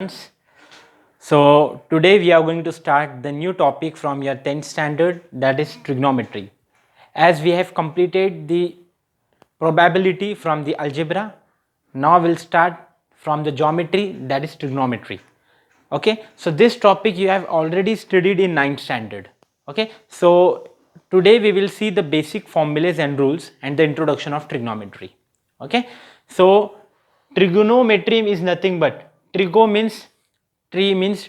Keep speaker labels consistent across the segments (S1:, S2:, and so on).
S1: students. So today we are going to start the new topic from your 10th standard, that is trigonometry. As we have completed the probability from the algebra, now we'll start from the geometry, that is trigonometry. Okay, so this topic you have already studied in 9th standard. Okay, so today we will see the basic formulas and rules and the introduction of trigonometry. Okay, so trigonometry is nothing but trigo means tree means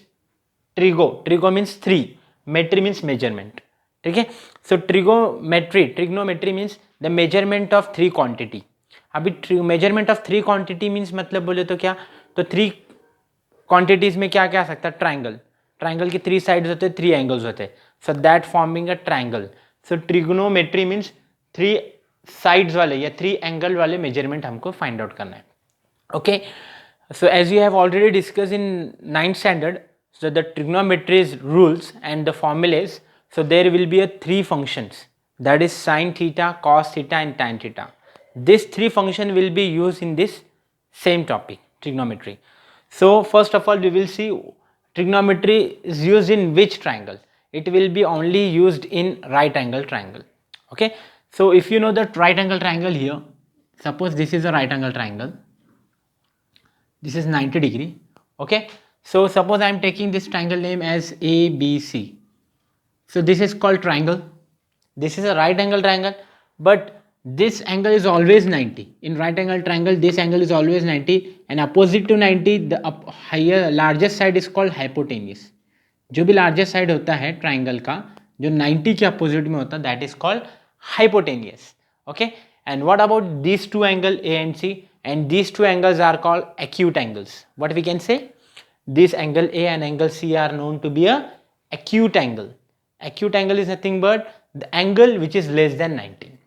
S1: trigo means three, metry means measurement. Okay, so trigonometry means the measurement of three quantity. अभी measurement of three quantity means मतलब बोले तो क्या, तो three quantities में क्या क्या आ सकता है, ट्राइंगल के थ्री साइड्स होते हैं, थ्री एंगल्स होते हैं, so that forming a triangle. So trigonometry means three sides वाले या थ्री एंगल वाले मेजरमेंट हमको फाइंड आउट करना है. Okay, so as you have already discussed in 9th standard, so the trigonometry's rules and the formulas, so there will be a three functions, that is sin theta, cos theta and tan theta. This three function will be used in this same topic, trigonometry. So first of all we will see trigonometry is used in which triangle. It will be only used in right angle triangle. Okay, so if you know the right angle triangle here, suppose this is a right angle triangle, this is 90 degree. Okay, so suppose I am taking this triangle name as ABC. So this is called triangle. This is a right angle triangle, but this angle is always 90. In right angle triangle this angle is always 90 and opposite to 90 the higher largest side is called hypotenuse. जो भी largest side होता है triangle का, जो 90 के opposite में होता है, that is called hypotenuse. Okay, and what about these two angle A and C? And these two angles are called acute angles. What we can say? This angle A and angle C are known to be a acute angle. Acute angle is nothing but the angle which is less than 90.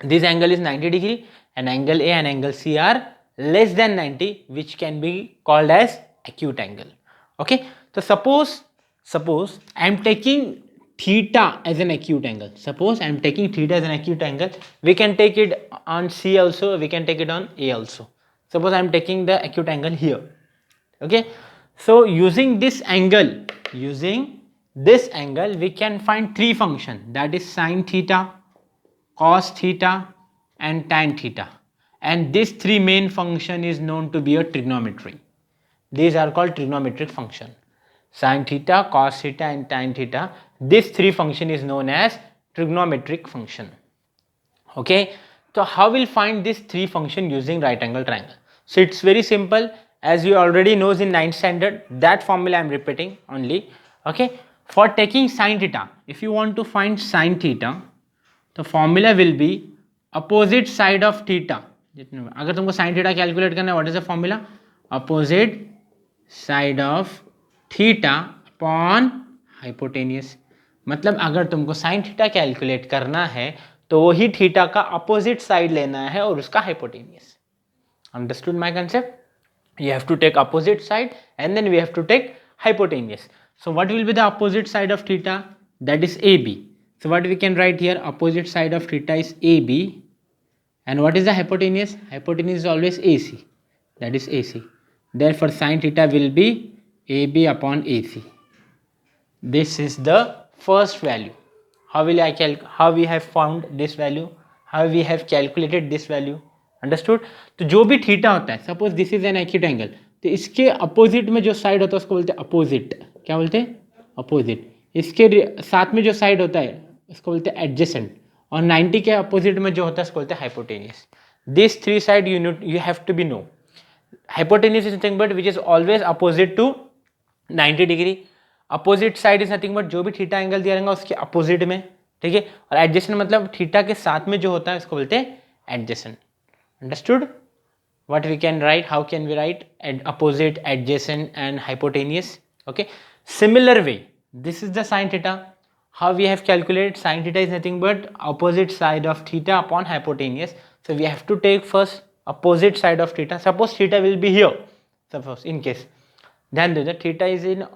S1: This angle is 90 degree and angle A and angle C are less than 90, which can be called as acute angle. Okay, so suppose I am taking theta as an acute angle. Suppose I am taking theta as an acute angle. We can take it on C also, we can take it on A also. Suppose I am taking the acute angle here. Okay, so using this angle, we can find three functions, that is sin theta, cos theta and tan theta, and this three main function is known to be a trigonometry. These are called trigonometric function. Sin theta, cos theta and tan theta, this three function is known as trigonometric function. Okay, so how we'll find this three function using right angle triangle? So it's very simple, as you already knows in 9th standard, that formula I am repeating only. Okay, for taking sin theta, if you want to find sin theta, the formula will be opposite side of theta. अगर तुमको sin theta calculate करना है, what is the formula? Opposite side of theta upon hypotenuse. मतलब अगर तुमको sine theta calculate करना है तो वही थीटा का अपोजिट साइड लेना है और उसका hypotenuse. Understood my concept? You have to take opposite side and then we have to take hypotenuse. So what will be the opposite side of theta? That is AB. So what we can write here, opposite side of theta is AB, and what is the hypotenuse? Hypotenuse is always AC, that is AC. Therefore sin theta will be AB upon AC. This is the first value. How we have found this value? How we have calculated this value? Understood. तो जो भी theta होता है, suppose this is an acute angle, तो इसके opposite में जो side होता है उसको बोलते हैं अपोजिट. क्या बोलते हैं? अपोजिट. इसके साथ में जो साइड होता है उसको बोलते हैं एडजेसेंट, और 90 के अपोजिट में जो होता है उसको बोलते हैं hypotenuse. This three side you have to be know. Hypotenuse is nothing but which is always opposite to 90 degree. Opposite side is nothing but जो भी थीटा एंगल दिया रहेगा उसके अपोजिट में. ठीक है, और एडजेसेंट मतलब थीटा के साथ में जो होता है उसको बोलते हैं adjacent. Understood? What we can write? How can we write? Opposite, adjacent and hypotenuse. Okay, similar way, this is the sin theta. How we have calculated? Sin theta is nothing but opposite side of theta upon hypotenuse. So we have to take first opposite side of theta. Suppose theta will be here, suppose in case, ध्यान दो, theta is in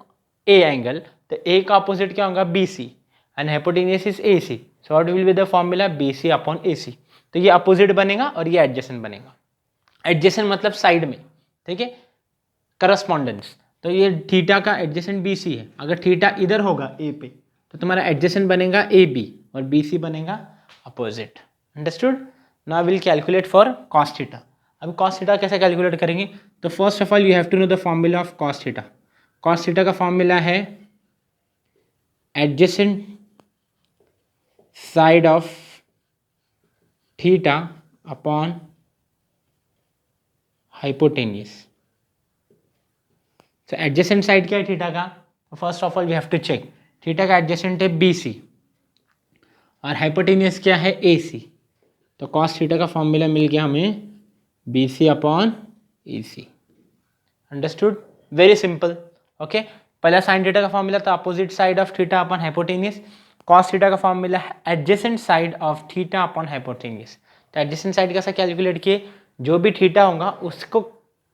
S1: A angle, तो A का opposite क्या होगा? BC, and hypotenuse is AC. So what will be the formula? BC upon AC. तो ये opposite बनेगा और ये एडजेसेंट बनेगा. एडजेसेंट मतलब साइड में. ठीक है, करस्पॉन्डेंस. तो ये थीटा का एडजेसेंट बी सी है। अगर थीटा इधर होगा ए पे तो तुम्हारा एडजेसेंट बनेगा ए बी और बी सी बनेगा opposite. Understood. Now will calculate for cos theta. अब कॉस थीटा कैसे कैलकुलेट करेंगे? तो first of all you have to know the formula of cos theta. Cos theta का फॉर्मूला है adjacent side of theta upon hypotenuse. तो adjacent side क्या है theta का? First of all we have to check. Theta का adjacent है B C और hypotenuse क्या है ए सी। तो कॉस थीटा का फॉर्मूला मिल गया हमें बी सी अपॉन ए सी। अंडरस्टूड। Very simple. ओके, पहला साइन थीटा का फॉर्मूला था opposite side of theta upon hypotenuse. Cos theta का फॉर्मूला है adjacent side of theta upon hypotenuse. तो एडजेसेंट साइड कैसा कैलकुलेट किए? जो भी थीटा होगा उसको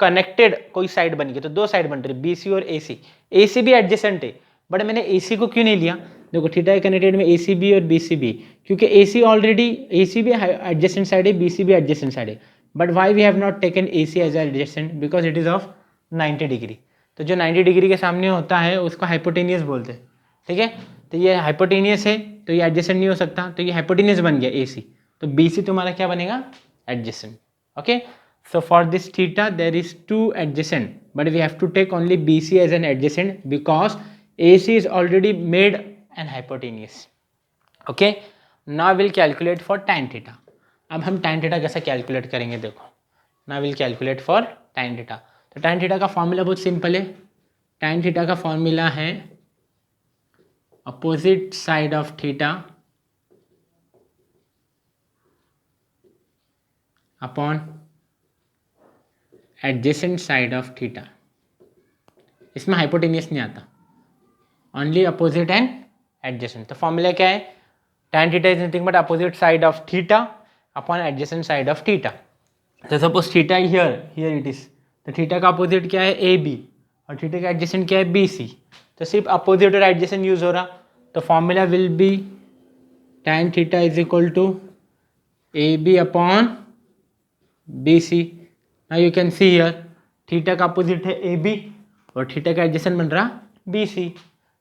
S1: कनेक्टेड कोई साइड बन गई, तो दो साइड बन रही बी सी और ए सी। ए सी भी एडजेसेंट है बट मैंने ए सी को क्यों नहीं लिया? देखो थीटा कनेक्टेड में ए सी बी और बी सी बी, क्योंकि A C already A C भी एडजेसेंट साइड है, बी सी भी एडजेसेंट साइड है। But why we have not taken A C as adjacent? Because it is of 90 degree. तो जो 90 degree के सामने होता है उसको हाइपोटेनियस बोलते हैं। ठीक है, तो ये हाइपोटेनियस है तो ये एडजेसेंट नहीं हो सकता, तो ये हाइपोटेनियस बन गया ए सी। तो बी सी तुम्हारा क्या बनेगा? Adjacent. Okay, so for this theta there is two adjacent but we have to take only BC as an adjacent because AC is already made an hypotenuse. Okay, now we'll calculate for tan theta. अब हम tan theta कैसे calculate करेंगे? देखो, now we'll calculate for tan theta. तो tan theta का formula बहुत simple है। tan theta का फॉर्मूला है opposite side of theta upon adjacent side of theta. इसमें हाइपोटेनियस नहीं आता, ओनली अपोजिट एंड एडजेसेंट। तो फॉर्मूला क्या है? tan theta is nothing but opposite side of theta upon adjacent side of theta. तो suppose theta here it is, तो theta का opposite क्या है? ए बी और थीटा का एडजेसेंट क्या है? बी सी। तो सिर्फ अपोजिट और एडजेसेंट यूज हो रहा, तो formula will be tan theta is equal to A B upon B C. Now you can see here theta का अपोजिट है ए बी और थीटा का एडजेसेंट बन रहा B C.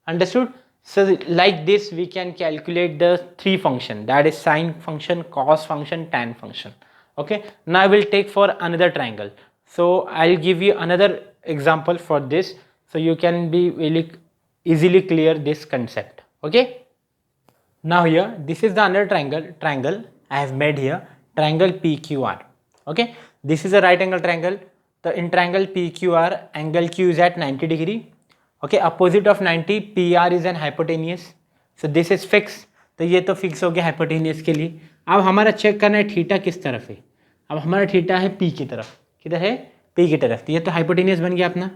S1: Understood. So like this we can calculate the three function, that is sine function, cos function, tan function. Okay, now I will take for another triangle, so I will give you another example for this so you can be really easily clear this concept. Okay, now here this is the another triangle I have made here, triangle PQR. Okay, this is a right angle triangle. The in triangle PQR angle Q is at 90 degree. Okay, opposite of 90 PR is an hypotenuse. So this is fixed. तो ये तो fix हो गया hypotenuse के लिए। अब हमारा check करना है थीटा किस तरफ है। अब हमारा थीटा है पी की तरफ। किधर है? पी की तरफ। तो ये तो हाइपोटेनियस बन गया अपना।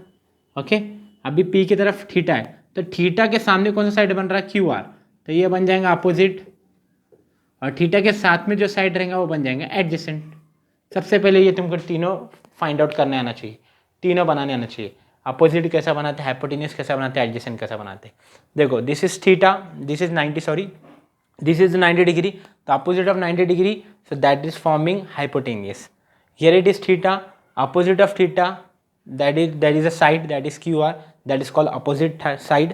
S1: ओके, अभी पी की तरफ थीटा है, तो थीटा के सामने कौन सा साइड बन रहा है? Q are. तो ये बन जाएगा अपोजिट और थीटा के साथ में जो साइड रहेगा वो बन जाएगा एडजेसेंट। सबसे पहले ये तुमको तीनों फाइंड आउट करने आना चाहिए, तीनों बनाने आना चाहिए। अपोजिट कैसा बनाते हैं, हाइपोटेनियस कैसा बनाते हैं, एडजेसेंट कैसा बनाते हैं। देखो, this is theta, this is 90, sorry this is 90 degree, तो opposite of 90 degree, so that is forming hypotenuse. Here it is theta, opposite of theta, that is a side, that is QR, that is called opposite side.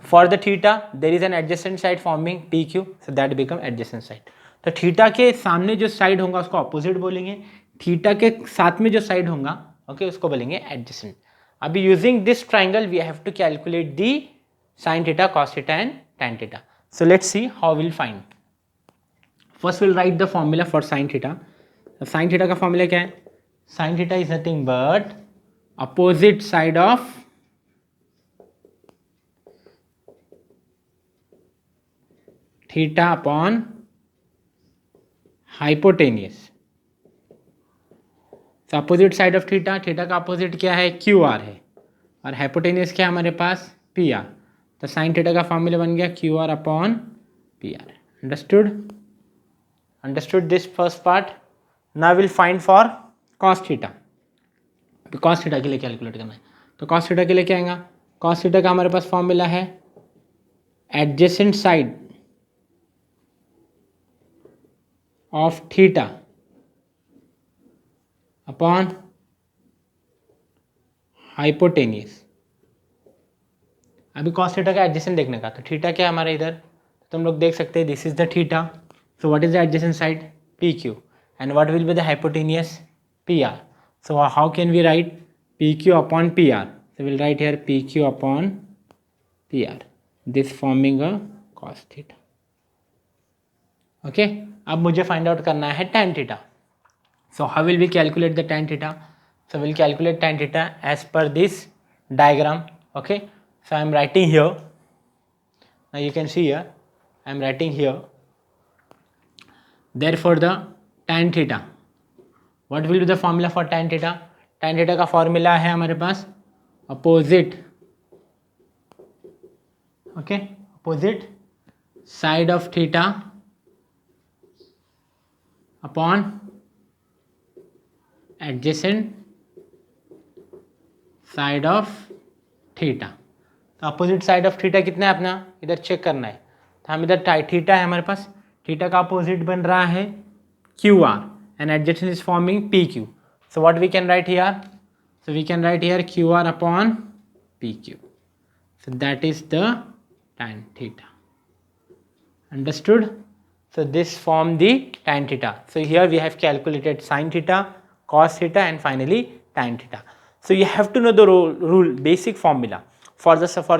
S1: For the theta there is an adjacent side forming PQ, so that become adjacent side. तो theta के सामने जो side होगा उसको opposite बोलेंगे, theta के साथ में जो साइड होगा ओके उसको बोलेंगे एडजेसेंट। अभी using this triangle we have to calculate the sine theta, cos theta and tan theta. So let's see how will find. First will write the formula for sine theta. Sine theta का formula क्या है? Sine theta is nothing but opposite side of theta upon hypotenuse। तो opposite side of theta, theta का opposite क्या है? Q are है और hypotenuse क्या है हमारे पास? P R. तो साइन थीटा का फॉर्मूला बन गया Q R upon P R. Understood? Understood this first part. Now will find for cos theta. तो कॉस थीटा के लिए कैलकुलेट करना है, तो कॉस थीटा के लिए क्या आएगा? कॉस थीटा का हमारे पास फॉर्मूला है adjacent side of theta upon hypotenuse. अभी cos थीटा का एडजेसेंट देखने का, तो थीटा क्या है हमारा इधर, तो तुम लोग देख सकते हैं this is the theta, so what is the adjacent side P Q, and what will be the hypotenuse P R. So how can we write P Q upon P R, so will write here P Q upon P R, this forming a cos theta. Okay, अब मुझे find out करना है tan theta. So how will we calculate the tan theta? So we'll calculate tan theta as per this diagram. Okay, so I am writing here. Now you can see here, I am writing here. Therefore the tan theta, what will be the formula for tan theta? Tan theta का formula है हमारे पास opposite, okay, opposite side of theta upon adjacent side of theta. तो opposite side of theta कितना है अपना, इधर check करना है. तो हम इधर थीटा है हमारे पास, थीटा का अपोजिट बन रहा है Q R and adjacent is forming P Q. So what we can write here, so we can write here Q R upon P Q. So that is the tan theta. Understood? So this form the tan theta. So here we have calculated sin theta, cos theta and finally tan theta. So you have to know the rule basic formula. For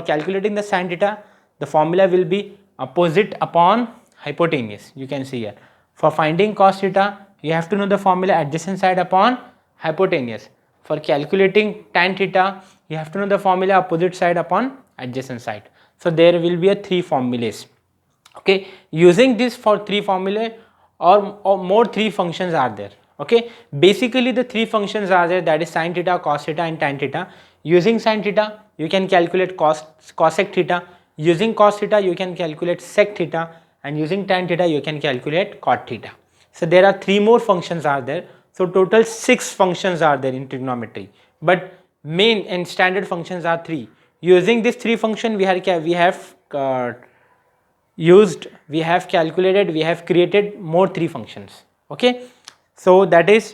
S1: calculating the sin theta, the formula will be opposite upon hypotenuse. You can see here. For finding cos theta, you have to know the formula adjacent side upon hypotenuse. For calculating tan theta, you have to know the formula opposite side upon adjacent side. So there will be a 3 formulas. Okay, using this for 3 formulae or more 3 functions are there. Okay, basically the 3 functions are there, that is sin theta, cos theta and tan theta. Using sin theta you can calculate cosec theta, using cos theta you can calculate sec theta, and using tan theta you can calculate cot theta. So there are 3 more functions are there. So total 6 functions are there in trigonometry, but main and standard functions are 3. Using this 3 function we have calculated, we have created more 3 functions. Okay, so that is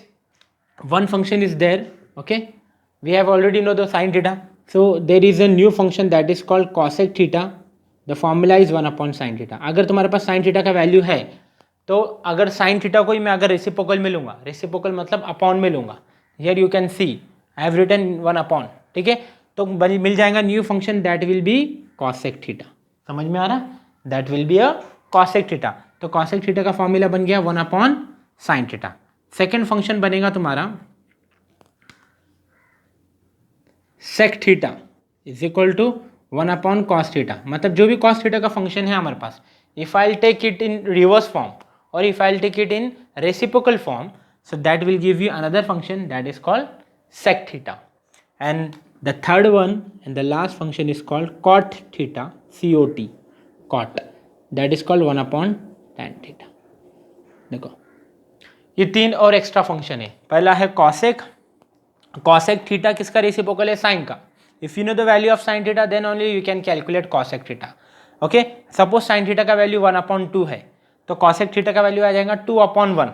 S1: one function is there. Okay, we have already know the sin theta, so there is a new function that is called cosec theta. The formula is 1 upon sin theta. अगर तुम्हारे पास sin theta का value है, तो अगर sin theta को ही मैं अगर reciprocal में लूँगा, रेसिप्रोकल मतलब अपॉन में लूँगा, here you can see I have written 1 upon. ठीक है, तो मिल जाएगा new function that will be cosec theta. समझ में आ रहा, that will be a cosec theta. तो cosec थीटा का फॉर्मूला बन गया 1 upon sin theta. Second function बनेगा तुम्हारा sec theta is equal to 1 upon cos theta. मतलब जो भी cos थीटा का फंक्शन है हमारे पास, if I take it in reverse form और if I take it in reciprocal form, so that will give you another function that is called sec theta. And the third one and the last function is called cot theta, cot, cot, that is called 1 upon tan theta. देखो ये 3 और extra function है. पहला है cosec. cosec theta किसका reciprocal है, sine का. If you know the value of sine theta then only you can calculate cosec theta. Okay, suppose sine theta का वैल्यू 1 अपॉन 2 है, तो cosec थीटा का वैल्यू आ जाएगा 2 अपॉन 1.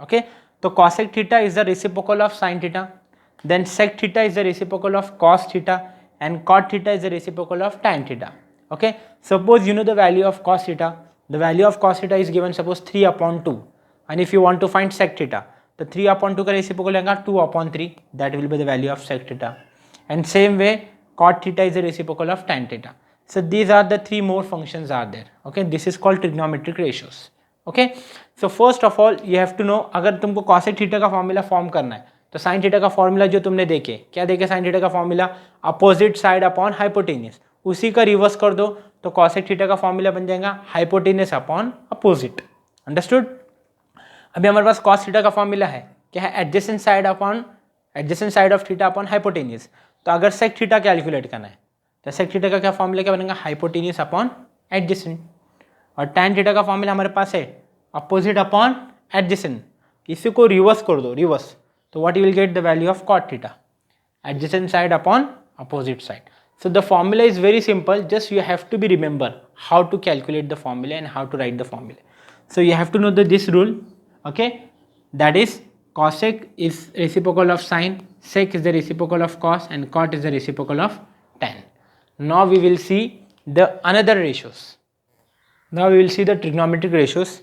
S1: ओके, तो cosec theta is the reciprocal of sin theta, then sec theta is the reciprocal of cos theta, and cot theta is the reciprocal of tan theta. Okay, suppose you know the value of cos theta. The value of cos theta is given suppose 3 upon 2, and if you want to find sec theta, तो 3 upon 2 का reciprocal आएगा 2 upon 3, that will be the value of sec theta. And same way cot theta is the reciprocal of tan theta. So these are the 3 more functions are there. Okay, this is called trigonometric ratios. Okay, so first of all you have to know, अगर तुमको cosec theta का formula form करना है, तो sin theta का formula जो तुमने देखे, क्या देखे sin थीटा का formula, opposite side upon hypotenuse, उसी का रिवर्स कर दो तो cosec थीटा का फॉर्मूला बन जाएगा हाइपोटेनियस अपॉन अपोजिट. अंडरस्टूड. अभी हमारे पास cos थीटा का फॉर्मूला है, क्या है, adjacent side of theta upon hypotenuse. तो अगर sec थीटा कैलकुलेट करना है, तो sec थीटा का क्या फॉर्मूला क्या बनेगा, हाइपोटेनियस अपॉन एडजेसेंट. और tan थीटा का फॉर्मूला हमारे पास है अपोजिट अपॉन एडजेसेंट. इसी को रिवर्स कर दो, रिवर्स, तो what you will get the value of cot theta, adjacent side upon opposite side. So the formula is very simple, just you have to be remember how to calculate the formula and how to write the formula. So you have to know this rule. Okay, that is cosec is reciprocal of sin, sec is the reciprocal of cos, and cot is the reciprocal of tan. Now we will see the another ratios. Now we will see the trigonometric ratios.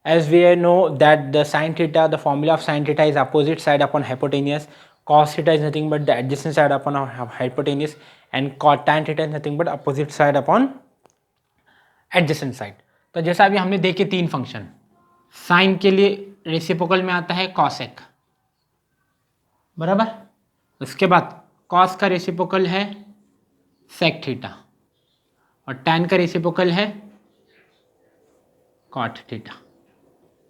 S1: As we know that the sine theta, the formula of sine theta is opposite side upon hypotenuse, cos theta is nothing but the adjacent side upon hypotenuse, and tan theta is nothing but opposite side upon adjacent side. तो जैसा अभी हमने देखे तीन function, sign के लिए reciprocal में आता है कॉसेक, बराबर. उसके बाद कॉस का रेसिप्रोकल है सेक थीटा और टैन का रेसिप्रोकल है कॉट थीटा,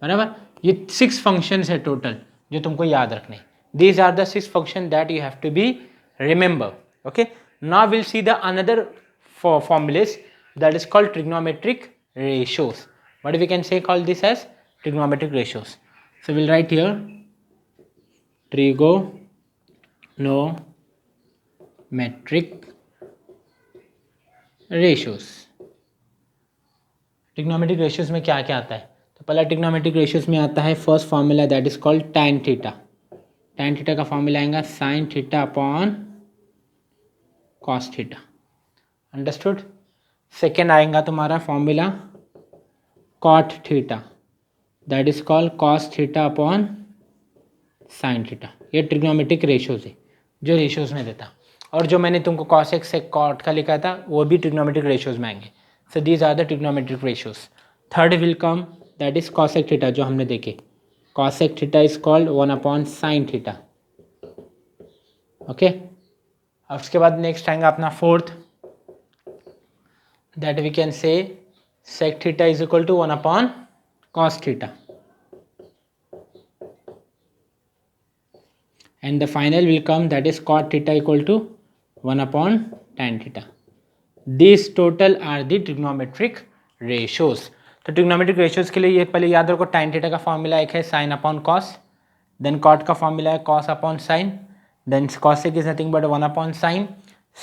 S1: बराबर. ये 6 फंक्शंस है टोटल जो तुमको याद रखने. These are the 6 function that you have to be remember. Okay, now will see the another formulas that is called trigonometric ratios. What we can say call this as trigonometric ratios. So we'll write here trigonometric ratios. Trigonometric ratios में क्या क्या आता है? तो पहला trigonometric ratios में आता है first formula that is called tan theta. tan theta का फार्मूला आएगा sin theta upon cos theta. Understood. Second आएगा तुम्हारा formula cot theta that is called cos theta upon sin theta. ये ट्रिग्नोमेट्रिक रेशियोज है जो रेशियोज में देता, और जो मैंने तुमको cosec sec cot का लिखा था वो भी ट्रिग्नोमेट्रिक रेशियोज में आएंगे. So these are the trigonometric ratios. Third will come that is cosec theta जो हमने देखे. Cosec theta is called 1 upon sin theta. Okay. अब उसके बाद नेक्स्ट आएगा अपना fourth that we can say sec theta is equal to 1 upon cos theta. And the final will come that is cot theta equal to 1 upon tan theta. These total are the trigonometric ratios. तो trigonometric ratios के लिए ये पहले याद रखो tan theta का formula एक है sin upon cos, then cot का फॉर्मूला है cos upon sin, then cosec is nothing but 1 upon sin,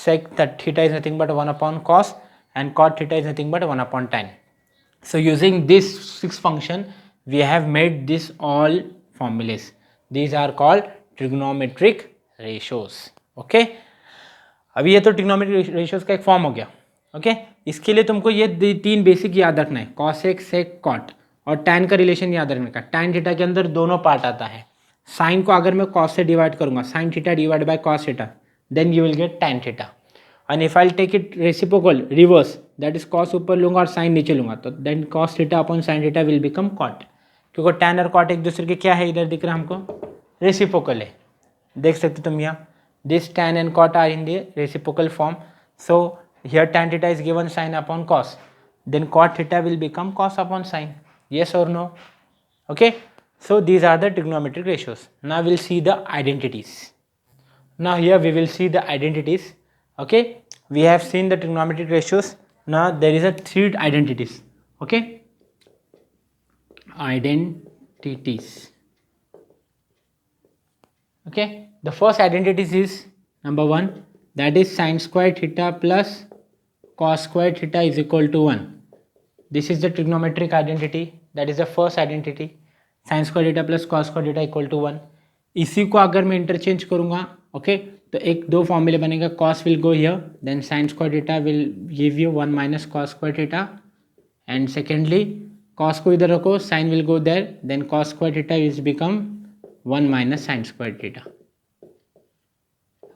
S1: sec theta is nothing but 1 upon cos, and cot theta is nothing but 1 upon tan. So using this 6 function we have made this all formulas. These are called trigonometric ratios. Okay. अभी ये तो trigonometric ratios का एक form हो गया. Okay, इसके लिए तुमको ये तीन बेसिक याद रखना है, कॉसेक सेक कॉट, और टैन का रिलेशन याद रखने का. टैन थीटा के अंदर दोनों पार्ट आता है. साइन को अगर मैं कॉस से डिवाइड करूंगा, sine theta divide by cos theta, then you will get tan theta. And if I take it reciprocal reverse that is cos ऊपर लूंगा और साइन नीचे लूंगा, तो then cos theta upon sine theta will become cot. क्योंकि tan और cot एक दूसरे के क्या है, इधर दिख रहा है हमको, रेसिप्रोकल है. देख सकते तुम यहाँ, this tan and cot are in the reciprocal form. So here tan theta is given sin upon cos, then cot theta will become cos upon sin. Yes or no? Okay, so these are the trigonometric ratios. Now we'll see the identities. Now here we will see the identities. Okay, we have seen the trigonometric ratios. Now there is a 3 identities. Okay, identities. Okay, the first identity is number 1 that is sin square theta plus cos square theta is equal to 1. This is the trigonometric identity, that is the first identity, sin square theta plus cos square theta equal to 1. इसी को अगर मैं interchange करूँगा, okay, तो एक दो फॉर्मूले बनेगा, cos will go here, then sin square theta will give you 1 minus cos square theta, and secondly cos को इधर रखो, sin will go there, then cos square theta is become 1 minus sin square theta.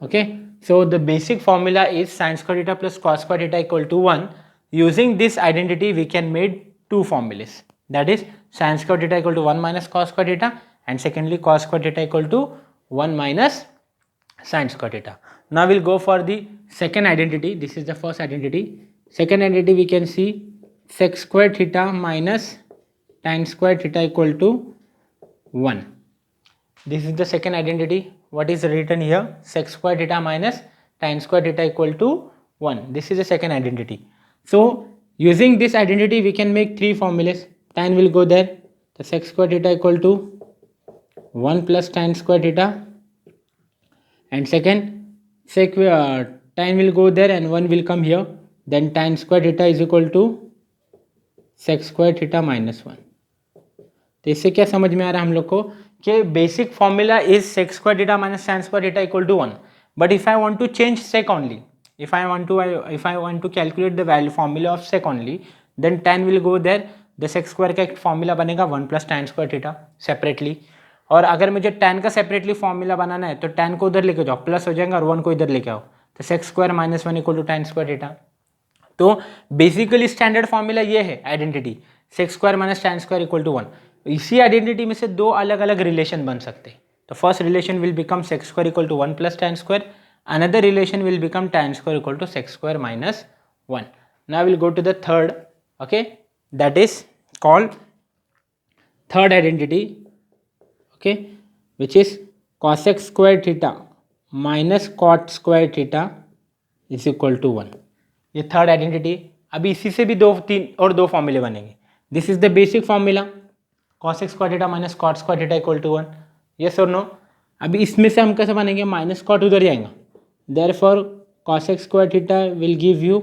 S1: Okay, so the basic formula is sin square theta plus cos square theta equal to 1. Using this identity we can make 2 formulas, that is sin square theta equal to 1 minus cos square theta, and secondly cos square theta equal to 1 minus sin square theta. Now we'll go for the second identity. This is the first identity. Second identity we can see sec square theta minus tan square theta equal to 1. This is the second identity. What is written here? Sec square theta minus tan square theta equal to 1. This is the second identity. So using this identity we can make 3 formulas. Tan will go there, the sec square theta equal to 1 plus tan square theta, and second tan will go there and 1 will come here, then tan square theta is equal to sec square theta minus 1. तो इससे क्या समझ में आ रहा है हम लोग को कि basic formula is sec square theta minus tan square theta equal to 1, but if I want to change sec only, if I want to calculate the value formula of sec only, then tan will go there. The sec square का एक formula बनेगा 1 plus tan square theta separately, और अगर मुझे tan का separately formula बनाना है तो tan को उधर लेके जाओ, प्लस हो जाएगा, और 1 को इधर लेके आओ, तो sec square minus 1 equal to tan square theta. तो बेसिकली स्टैंडर्ड फॉर्मूला ये है identity, sec square minus tan square equal to 1. इसी आइडेंटिटी में से दो अलग अलग रिलेशन बन सकते हैं. तो first relation will become sec square equal to 1 plus tan square, another relation will become tan square equal to sec square minus 1. Now we'll go to the third, okay, that is called third identity, okay, which is cosec square theta minus cot square theta is equal to 1. ये third identity. अभी इसी से भी दो फॉर्मूले बनेंगे. This is the basic formula, cosec square theta minus cot square theta equal to 1. yes or no? अभी इसमें से हम कैसे बनेंगे, माइनस कॉट उधर जाएगा, therefore cosec square theta will give you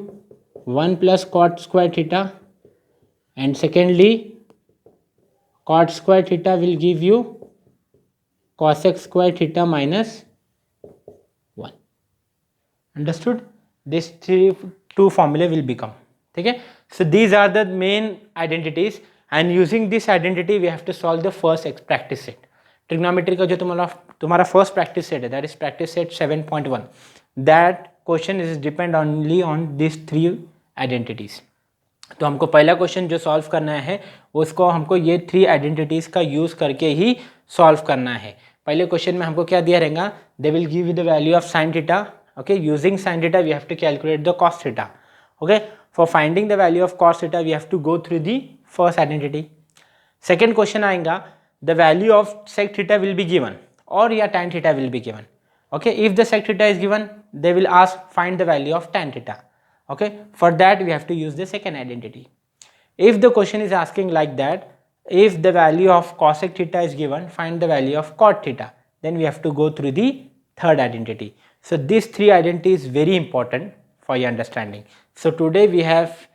S1: 1 plus cot square theta, and secondly cot square theta will give you cosec square theta minus 1. Understood? These two formula will become, okay? So these are the main identities, and using this identity we have to solve the first practice set. Trigonometry का जो तुम्हारा first practice set है, that is practice set 7.1. That question is depend only on this 3 identities. तो हमको पहला question जो solve करना है उसको हमको ये 3 आइडेंटिटीज़ का यूज़ करके ही सॉल्व करना है. पहले क्वेश्चन में हमको क्या दिया रहेगा, they will give you the value of sine theta, okay, using sine theta we have to calculate the cos theta, okay. For finding the value of cos theta we have to go through the first identity. Second question आएगा, the value of sec theta will be given or tan theta will be given, okay. If the sec theta is given, they will ask find the value of tan theta, okay. For that we have to use the second identity. If the question is asking like that, if the value of cosec theta is given, find the value of cot theta, then we have to go through the third identity. So these 3 identities is very important for your understanding. So today we have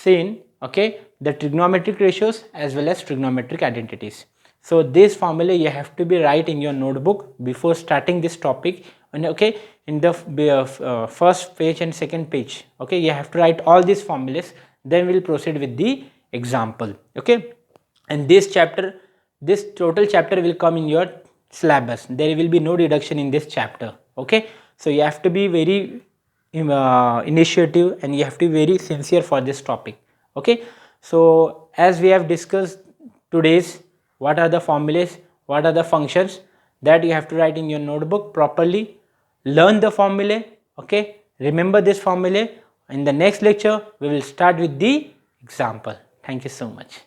S1: seen, okay, the trigonometric ratios as well as trigonometric identities. So this formula you have to be write in your notebook before starting this topic, and okay, in the first page and second page, okay, you have to write all these formulas, then we'll proceed with the example, okay. And this total chapter will come in your syllabus, there will be no deduction in this chapter, okay. So you have to be very initiative, and you have to be very sincere for this topic, okay. So as we have discussed today's, what are the formulas, what are the functions, that you have to write in your notebook properly. Learn the formula, okay, remember this formula. In the next lecture we will start with the example. Thank you so much.